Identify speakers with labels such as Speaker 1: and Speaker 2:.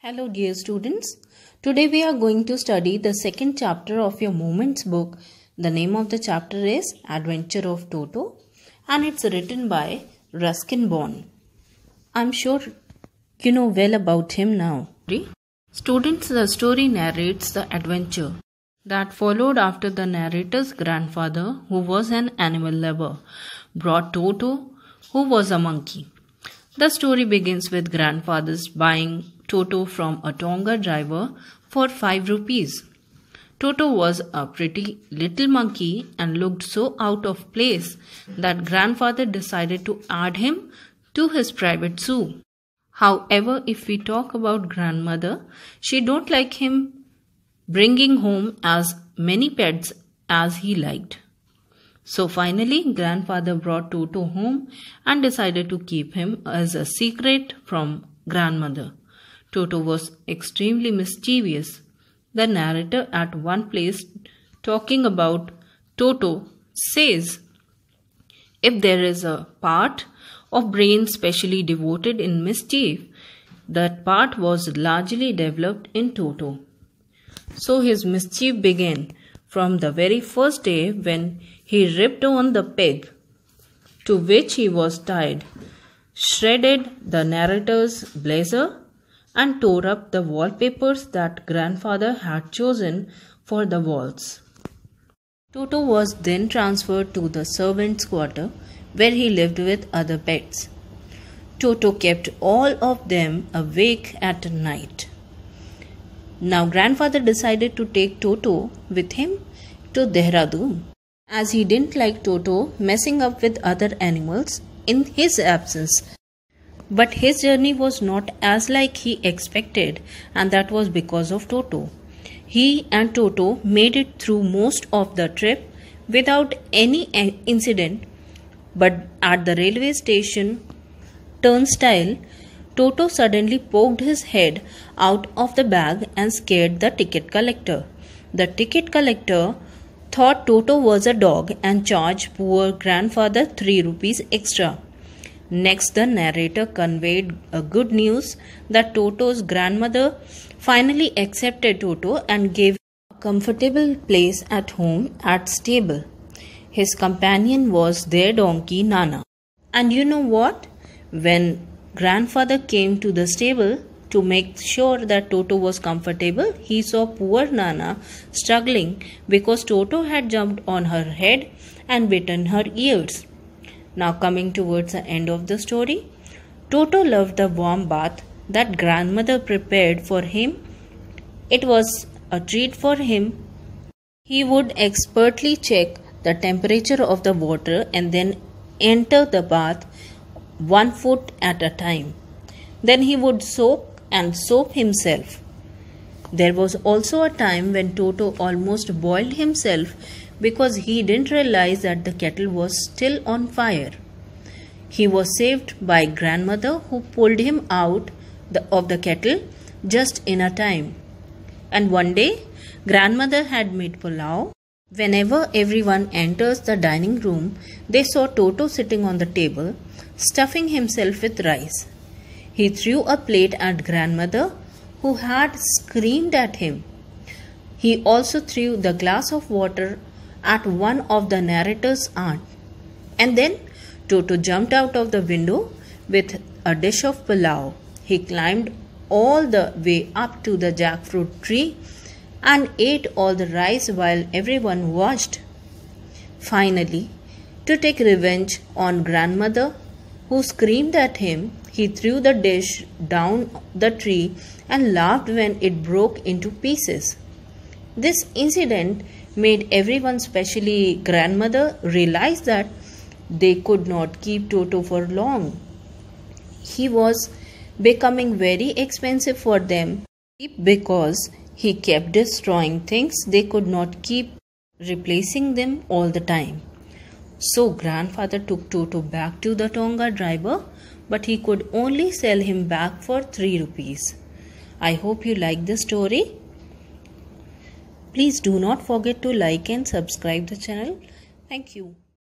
Speaker 1: Hello dear students, today we are going to study the second chapter of your Moments book. The name of the chapter is Adventure of Toto and it's written by Ruskin Bond. I'm sure you know well about him now. Students, the story narrates the adventure that followed after the narrator's grandfather, who was an animal lover, brought Toto, who was a monkey. The story begins with grandfather's buying Toto from a Tonga driver for 5 rupees. Toto was a pretty little monkey and looked so out of place that grandfather decided to add him to his private zoo. However, if we talk about grandmother, she don't like him bringing home as many pets as he liked. So finally, grandfather brought Toto home and decided to keep him as a secret from grandmother. Toto was extremely mischievous. The narrator at one place talking about Toto says, if there is a part of brain specially devoted in mischief, that part was largely developed in Toto. So his mischief began from the very first day when he ripped on the peg to which he was tied, shredded the narrator's blazer, and tore up the wallpapers that grandfather had chosen for the walls. Toto was then transferred to the servants' quarter where he lived with other pets. Toto kept all of them awake at night. Now grandfather decided to take Toto with him to Dehradun, as he didn't like Toto messing up with other animals in his absence. But his journey was not as like he expected, and that was because of Toto. He and Toto made it through most of the trip without any incident, but at the railway station turnstile, Toto suddenly poked his head out of the bag and scared the ticket collector. The ticket collector thought Toto was a dog and charged poor grandfather 3 rupees extra. Next, the narrator conveyed a good news that Toto's grandmother finally accepted Toto and gave him a comfortable place at home at stable. His companion was their donkey Nana. And you know what? When grandfather came to the stable to make sure that Toto was comfortable, he saw poor Nana struggling because Toto had jumped on her head and bitten her ears. Now coming towards the end of the story, Toto loved the warm bath that grandmother prepared for him. It was a treat for him. He would expertly check the temperature of the water and then enter the bath 1 foot at a time. Then he would soak and soap himself. There was also a time when Toto almost boiled himself because he didn't realize that the kettle was still on fire. He was saved by grandmother, who pulled him out of the kettle just in a time. And one day, grandmother had made pulao. Whenever everyone enters the dining room, they saw Toto sitting on the table, stuffing himself with rice. He threw a plate at grandmother, who had screamed at him. He also threw the glass of water at one of the narrator's aunt. And then Toto jumped out of the window with a dish of pulao. He climbed all the way up to the jackfruit tree and ate all the rice while everyone watched. Finally, to take revenge on grandmother, who screamed at him, he threw the dish down the tree and laughed when it broke into pieces. This incident made everyone, especially grandmother, realize that they could not keep Toto for long. He was becoming very expensive for them because he kept destroying things. They could not keep replacing them all the time. So grandfather took Toto back to the Tonga driver, but he could only sell him back for 3 rupees. I hope you like the story. Please do not forget to like and subscribe the channel. Thank you.